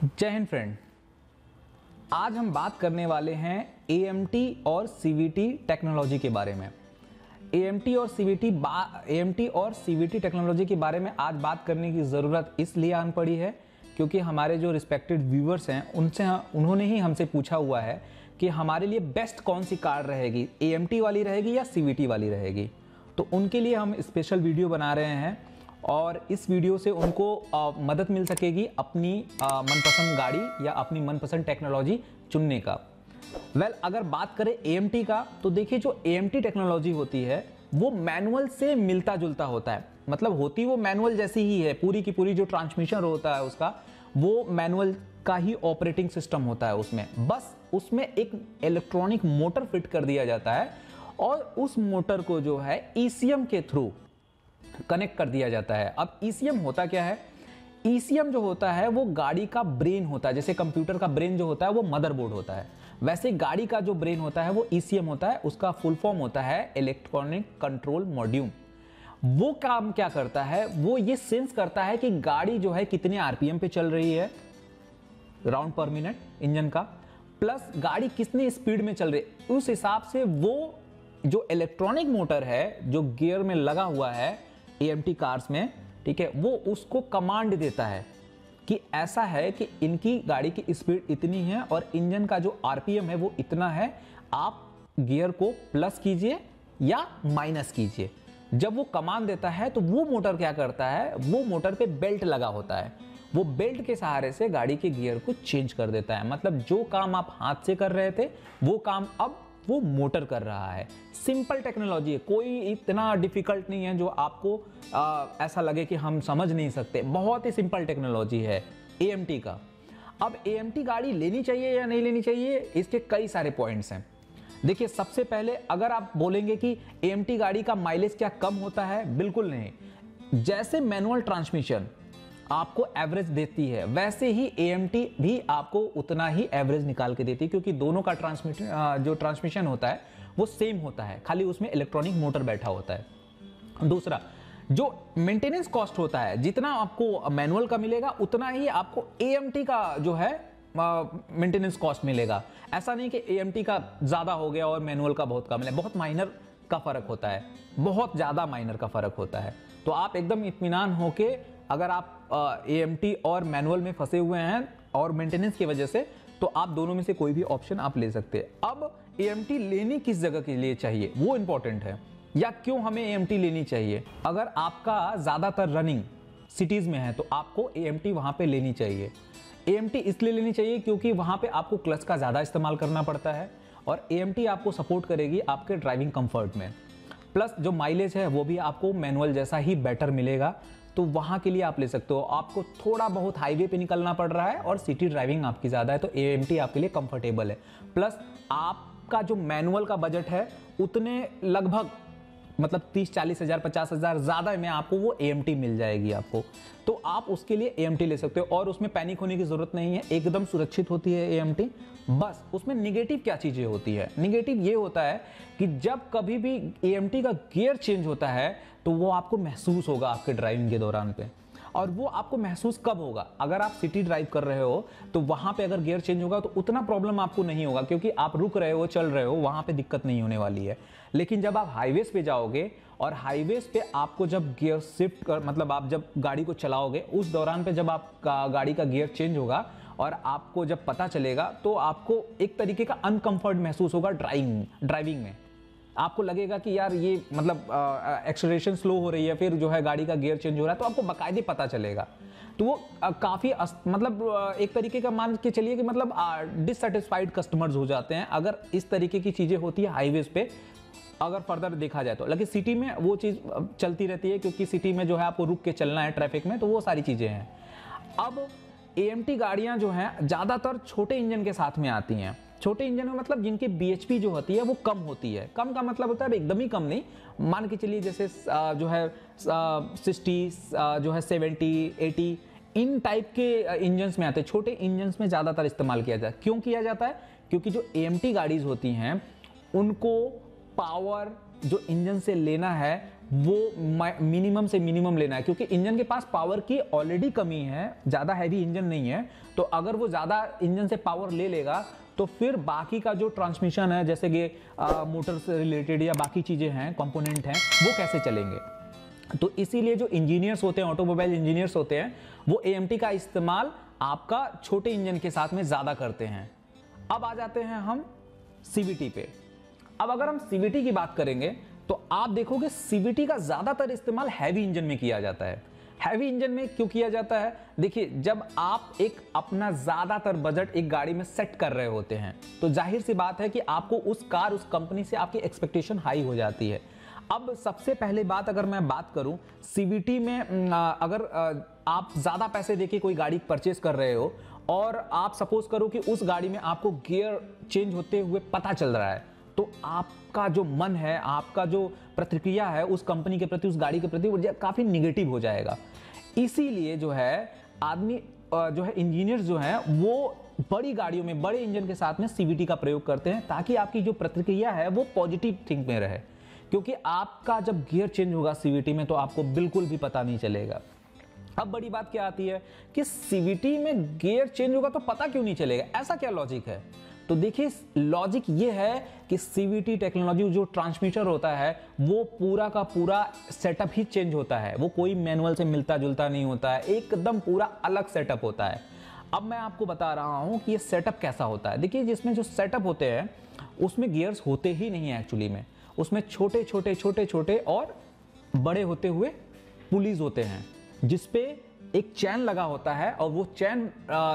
जय हिंद फ्रेंड। आज हम बात करने वाले हैं AMT और CVT टेक्नोलॉजी के बारे में। AMT और CVT टेक्नोलॉजी के बारे में आज बात करने की ज़रूरत इसलिए आन पड़ी है क्योंकि हमारे जो रिस्पेक्टेड व्यूवर्स हैं उन्होंने ही हमसे पूछा हुआ है कि हमारे लिए बेस्ट कौन सी कार रहेगी, AMT वाली रहेगी या CVT वाली रहेगी। तो उनके लिए हम स्पेशल वीडियो बना रहे हैं और इस वीडियो से उनको मदद मिल सकेगी अपनी मनपसंद गाड़ी या अपनी मनपसंद टेक्नोलॉजी चुनने का। अगर बात करें AMT का, तो देखिए जो AMT टेक्नोलॉजी होती है वो मैनुअल से मिलता जुलता होता है। मतलब होती वो मैनुअल जैसी ही है, पूरी की पूरी जो ट्रांसमिशन होता है उसका वो मैनुअल का ही ऑपरेटिंग सिस्टम होता है उसमें। बस उसमें एक इलेक्ट्रॉनिक मोटर फिट कर दिया जाता है और उस मोटर को जो है ECM के थ्रू कनेक्ट कर दिया जाता है। अब ECM होता क्या है? ECM जो होता है वो गाड़ी का ब्रेन होता है। जैसे कंप्यूटर का ब्रेन जो होता है वो मदरबोर्ड होता है, वैसे गाड़ी का जो ब्रेन होता है वो ECM होता है। उसका फुल फॉर्म होता है इलेक्ट्रॉनिक कंट्रोल मॉड्यूल। वो काम क्या करता है? वो ये सेंस करता है कि गाड़ी जो है कितने RPM पे चल रही है, राउंड पर मिनट इंजन का, प्लस गाड़ी कितनी स्पीड में चल रही है। उस हिसाब से वो जो इलेक्ट्रॉनिक मोटर है जो गियर में लगा हुआ है AMT कार्स में, ठीक है, वो उसको कमांड देता है कि ऐसा है कि इनकी गाड़ी की स्पीड इतनी है और इंजन का जो RPM है वो इतना है, आप गियर को प्लस कीजिए या माइनस कीजिए। जब वो कमांड देता है तो वो मोटर क्या करता है, वो मोटर पे बेल्ट लगा होता है, वो बेल्ट के सहारे से गाड़ी के गियर को चेंज कर देता है। मतलब जो काम आप हाथ से कर रहे थे वो काम अब वो मोटर कर रहा है। सिंपल टेक्नोलॉजी है, कोई इतना डिफिकल्ट नहीं है जो आपको ऐसा लगे कि हम समझ नहीं सकते। बहुत ही सिंपल टेक्नोलॉजी है AMT का। अब AMT गाड़ी लेनी चाहिए या नहीं लेनी चाहिए, इसके कई सारे पॉइंट्स हैं। देखिए, सबसे पहले अगर आप बोलेंगे कि AMT गाड़ी का माइलेज क्या कम होता है, बिल्कुल नहीं। जैसे मैनुअल ट्रांसमिशन आपको एवरेज देती है वैसे ही AMT भी आपको उतना ही एवरेज निकाल के देती है, क्योंकि दोनों का जो ट्रांसमिशन होता है वो सेम होता है, खाली उसमें इलेक्ट्रॉनिक मोटर बैठा होता है। दूसरा, जो मेंटेनेंस कॉस्ट होता है, जितना आपको मैनुअल का मिलेगा उतना ही आपको AMT का जो है मेंटेनेंस कॉस्ट मिलेगा। ऐसा नहीं कि AMT का ज्यादा हो गया और मैनुअल का बहुत कम है, बहुत माइनर का फर्क होता है, बहुत ज्यादा माइनर का फर्क होता है। तो आप एकदम इत्मीनान होके, अगर आप AMT और मैनुअल में फंसे हुए हैं और मेंटेनेंस की वजह से, तो आप दोनों में से कोई भी ऑप्शन आप ले सकते हैं। अब AMT लेनी किस जगह के लिए चाहिए वो इंपॉर्टेंट है, या क्यों हमें AMT लेनी चाहिए। अगर आपका ज्यादातर रनिंग सिटीज में है तो आपको AMT वहां पे लेनी चाहिए। AMT इसलिए लेनी चाहिए क्योंकि वहां पे आपको क्लच का ज्यादा इस्तेमाल करना पड़ता है और AMT आपको सपोर्ट करेगी आपके ड्राइविंग कंफर्ट में। प्लस जो माइलेज है वो भी आपको मैनुअल जैसा ही बेटर मिलेगा, तो वहां के लिए आप ले सकते हो। आपको थोड़ा बहुत हाईवे पे निकलना पड़ रहा है और सिटी ड्राइविंग आपकी ज्यादा है तो AMT आपके लिए कंफर्टेबल है। प्लस आपका जो मैनुअल का बजट है उतने लगभग, मतलब 30-40 हज़ार 50 हज़ार ज्यादा में आपको वो AMT मिल जाएगी आपको, तो आप उसके लिए AMT ले सकते हो और उसमें पैनिक होने की जरूरत नहीं है, एकदम सुरक्षित होती है AMT। बस उसमें निगेटिव क्या चीजें होती है? निगेटिव ये होता है कि जब कभी भी AMT का गियर चेंज होता है तो वो आपको महसूस होगा आपके ड्राइविंग के दौरान पे। और वो आपको महसूस कब होगा? अगर आप सिटी ड्राइव कर रहे हो तो वहां पे अगर गियर चेंज होगा तो उतना प्रॉब्लम आपको नहीं होगा, क्योंकि आप रुक रहे हो, चल रहे हो, वहां पे दिक्कत नहीं होने वाली है। लेकिन जब आप हाईवेज पे जाओगे और हाईवेज पे आपको जब गियर शिफ्ट कर, मतलब आप जब गाड़ी को चलाओगे उस दौरान पे जब आप गाड़ी का गियर चेंज होगा और आपको जब पता चलेगा तो आपको एक तरीके का अनकंफर्ट महसूस होगा ड्राइविंग में। आपको लगेगा कि यार ये मतलब एक्सेलरेशन स्लो हो रही है, फिर जो है गाड़ी का गियर चेंज हो रहा है, तो आपको बाकायदे पता चलेगा। तो वो काफी मतलब एक तरीके का मान के चलिए कि मतलब डिससेटिस्फाइड कस्टमर्स हो जाते हैं अगर इस तरीके की चीजें होती है हाईवेज पे, अगर फर्दर देखा जाए तो। लेकिन सिटी में वो चीज चलती रहती है, क्योंकि सिटी में जो है आपको रुक के चलना है ट्रैफिक में, तो वो सारी चीजें हैं। अब AMT गाड़ियां जो हैं ज्यादातर छोटे इंजन के साथ में आती हैं। छोटे इंजन में मतलब जिनकी BHP जो होती है वो कम होती है। कम का मतलब होता है एकदम ही कम नहीं, मान के चलिए जैसे जो है 60, जो है 70, 80, इन टाइप के इंजन्स में आते हैं। छोटे इंजन्स में ज्यादातर इस्तेमाल किया जाता है। क्यों किया जाता है? क्योंकि जो AMT गाड़ीज होती हैं उनको पावर जो इंजन से लेना है वो मिनिमम से मिनिमम लेना है, क्योंकि इंजन के पास पावर की ऑलरेडी कमी है, ज़्यादा हैवी इंजन नहीं है। तो अगर वो ज़्यादा इंजन से पावर ले लेगा तो फिर बाकी का जो ट्रांसमिशन है, जैसे कि मोटर से रिलेटेड या बाकी चीज़ें हैं, कंपोनेंट हैं, वो कैसे चलेंगे। तो इसीलिए जो इंजीनियर्स होते हैं, ऑटोमोबाइल इंजीनियर्स होते हैं, वो AMT का इस्तेमाल आपका छोटे इंजन के साथ में ज़्यादा करते हैं। अब आ जाते हैं हम CVT पे। अब अगर हम CVT की बात करेंगे तो आप देखोगे CVT का ज़्यादातर इस्तेमाल हैवी इंजन में किया जाता है। हैवी इंजन में क्यों किया जाता है? देखिए, जब आप एक अपना ज़्यादातर बजट एक गाड़ी में सेट कर रहे होते हैं तो जाहिर सी बात है कि आपको उस कंपनी से आपकी एक्सपेक्टेशन हाई हो जाती है। अब सबसे पहले बात अगर मैं बात करूं CVT में, अगर आप ज़्यादा पैसे देके कोई गाड़ी परचेस कर रहे हो और आप सपोज करो कि उस गाड़ी में आपको गियर चेंज होते हुए पता चल रहा है, तो आपका जो मन है, आपका जो प्रतिक्रिया है उस कंपनी के प्रति, उस गाड़ी के प्रति, वो काफ़ी निगेटिव हो जाएगा। इसीलिए जो है आदमी जो है इंजीनियर्स जो हैं वो बड़ी गाड़ियों में बड़े इंजन के साथ में CVT का प्रयोग करते हैं, ताकि आपकी जो प्रतिक्रिया है वो पॉजिटिव थिंक में रहे। क्योंकि आपका जब गियर चेंज होगा CVT में तो आपको बिल्कुल भी पता नहीं चलेगा। अब बड़ी बात क्या आती है कि CVT में गियर चेंज होगा तो पता क्यों नहीं चलेगा, ऐसा क्या लॉजिक है? तो देखिए, लॉजिक ये है कि CVT टेक्नोलॉजी जो ट्रांसमीटर होता है वो पूरा का पूरा सेटअप ही चेंज होता है, वो कोई मैनुअल से मिलता जुलता नहीं होता है, एकदम पूरा अलग सेटअप होता है। अब मैं आपको बता रहा हूं कि ये सेटअप कैसा होता है। देखिए, जिसमें जो सेटअप होते हैं उसमें गियर्स होते ही नहीं है एक्चुअली में, उसमें छोटे छोटे और बड़े होते हुए पुलीज होते हैं, जिसपे एक चैन लगा होता है और वो चैन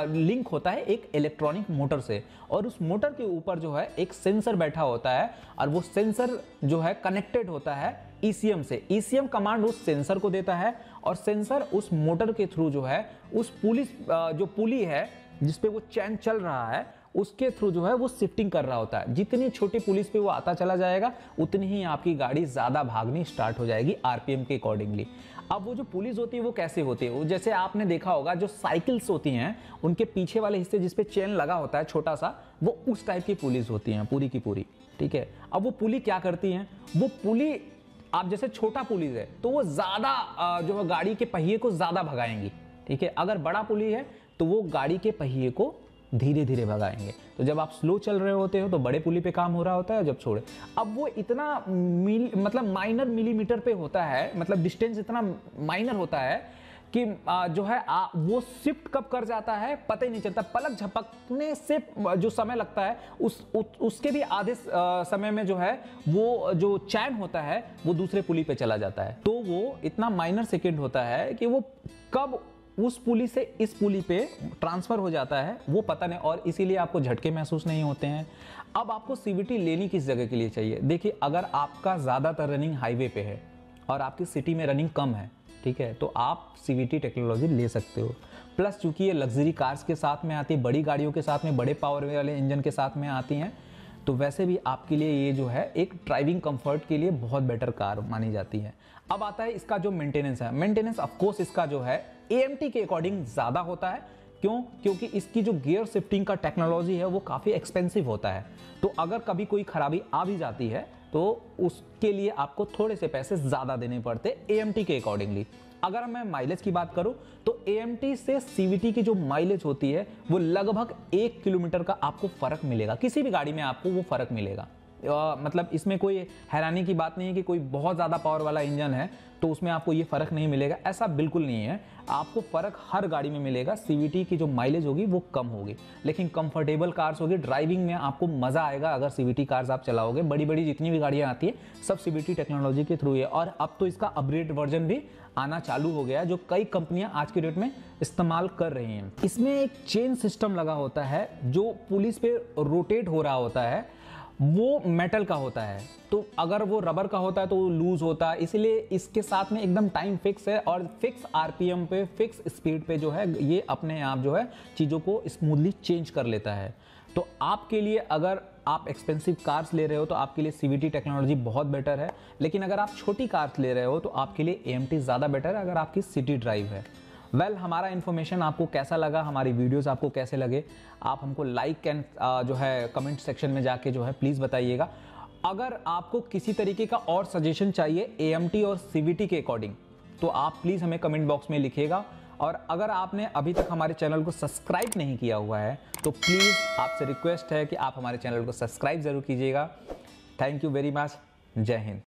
लिंक होता है एक इलेक्ट्रॉनिक मोटर से, और उस मोटर के ऊपर जो है एक सेंसर बैठा होता है, और वो सेंसर जो है कनेक्टेड होता है ECM से। ECM कमांड उस सेंसर को देता है और सेंसर उस मोटर के थ्रू जो है उस जो पुली है जिसपे वो चैन चल रहा है उसके थ्रू जो है वो शिफ्टिंग कर रहा होता है। जितनी छोटी पुलिस पे वो आता चला जाएगा उतनी ही आपकी गाड़ी ज्यादा भागनी स्टार्ट हो जाएगी RPM के अकॉर्डिंगली। अब वो जो पुलिस होती है वो कैसे होती है, वो जैसे आपने देखा होगा जो साइकिल्स होती हैं उनके पीछे वाले हिस्से जिसपे चेन लगा होता है छोटा सा, वो उस टाइप की पुलिस होती हैं पूरी की पूरी, ठीक है। अब वो पुली क्या करती हैं, वो पुली आप जैसे छोटा पुलिस है तो वो ज्यादा जो है गाड़ी के पहिए को ज्यादा भगाएंगी, ठीक है। अगर बड़ा पुली है तो वो गाड़ी के पहिए को धीरे धीरे भगाएंगे। तो जब आप स्लो चल रहे होते हो तो बड़े पुली पे काम हो रहा होता है, जब छोड़े अब वो इतना मतलब माइनर मिलीमीटर पे होता है, मतलब डिस्टेंस इतना माइनर होता है कि जो है वो शिफ्ट कब कर जाता है पता ही नहीं चलता। पलक झपकने से जो समय लगता है उसके भी आधे समय में जो है वो जो चैन होता है वो दूसरे पुली पे चला जाता है। तो वो इतना माइनर सेकेंड होता है कि वो कब उस पुली से इस पुली पे ट्रांसफर हो जाता है वो पता नहीं, और इसीलिए आपको झटके महसूस नहीं होते हैं। अब आपको CVT लेनी किस जगह के लिए चाहिए? देखिए, अगर आपका ज़्यादातर रनिंग हाईवे पे है और आपकी सिटी में रनिंग कम है, ठीक है, तो आप CVT टेक्नोलॉजी ले सकते हो। प्लस चूंकि ये लग्जरी कार्स के साथ में आती है, बड़ी गाड़ियों के साथ में, बड़े पावर वाले इंजन के साथ में आती हैं, तो वैसे भी आपके लिए ये जो है एक ड्राइविंग कंफर्ट के लिए बहुत बेटर कार मानी जाती है। अब आता है इसका जो मेंटेनेंस है। मेंटेनेंस ऑफ कोर्स इसका जो है AMT के अकॉर्डिंग ज़्यादा होता है। क्यों? क्योंकि इसकी जो गियर शिफ्टिंग का टेक्नोलॉजी है वो काफ़ी एक्सपेंसिव होता है। तो अगर कभी कोई खराबी आ भी जाती है तो उसके लिए आपको थोड़े से पैसे ज़्यादा देने पड़ते AMT के अकॉर्डिंगली। अगर मैं माइलेज की बात करूं तो AMT से CVT की जो माइलेज होती है वो लगभग 1 किलोमीटर का आपको फर्क मिलेगा। किसी भी गाड़ी में आपको वो फर्क मिलेगा। मतलब इसमें कोई हैरानी की बात नहीं है कि कोई बहुत ज़्यादा पावर वाला इंजन है तो उसमें आपको ये फ़र्क नहीं मिलेगा, ऐसा बिल्कुल नहीं है। आपको फ़र्क हर गाड़ी में मिलेगा। CVT की जो माइलेज होगी वो कम होगी, लेकिन कंफर्टेबल कार्स होगी, ड्राइविंग में आपको मज़ा आएगा अगर CVT कार्स आप चलाओगे। बड़ी बड़ी जितनी भी गाड़ियाँ आती है सब CVT टेक्नोलॉजी के थ्रू है, और अब तो इसका अपग्रेड वर्जन भी आना चालू हो गया है जो कई कंपनियां आज की डेट में इस्तेमाल कर रही हैं। इसमें एक चेन सिस्टम लगा होता है जो पुलिस पे रोटेट हो रहा होता है, वो मेटल का होता है। तो अगर वो रबर का होता है तो वो लूज होता है, इसलिए इसके साथ में एकदम टाइम फिक्स है और फिक्स RPM पे, फिक्स स्पीड पे जो है ये अपने आप जो है चीज़ों को स्मूथली चेंज कर लेता है। तो आपके लिए अगर आप एक्सपेंसिव कार्स ले रहे हो तो आपके लिए CVT टेक्नोलॉजी बहुत बेटर है, लेकिन अगर आप छोटी कार्स ले रहे हो तो आपके लिए AMT ज़्यादा बेटर है अगर आपकी सिटी ड्राइव है। हमारा इन्फॉर्मेशन आपको कैसा लगा, हमारी वीडियोस आपको कैसे लगे, आप हमको लाइक एंड जो है कमेंट सेक्शन में जाके जो है प्लीज़ बताइएगा। अगर आपको किसी तरीके का और सजेशन चाहिए AMT और CVT के अकॉर्डिंग, तो आप प्लीज़ हमें कमेंट बॉक्स में लिखिएगा। और अगर आपने अभी तक हमारे चैनल को सब्सक्राइब नहीं किया हुआ है तो प्लीज़ आपसे रिक्वेस्ट है कि आप हमारे चैनल को सब्सक्राइब ज़रूर कीजिएगा। Thank you very much. जय हिंद।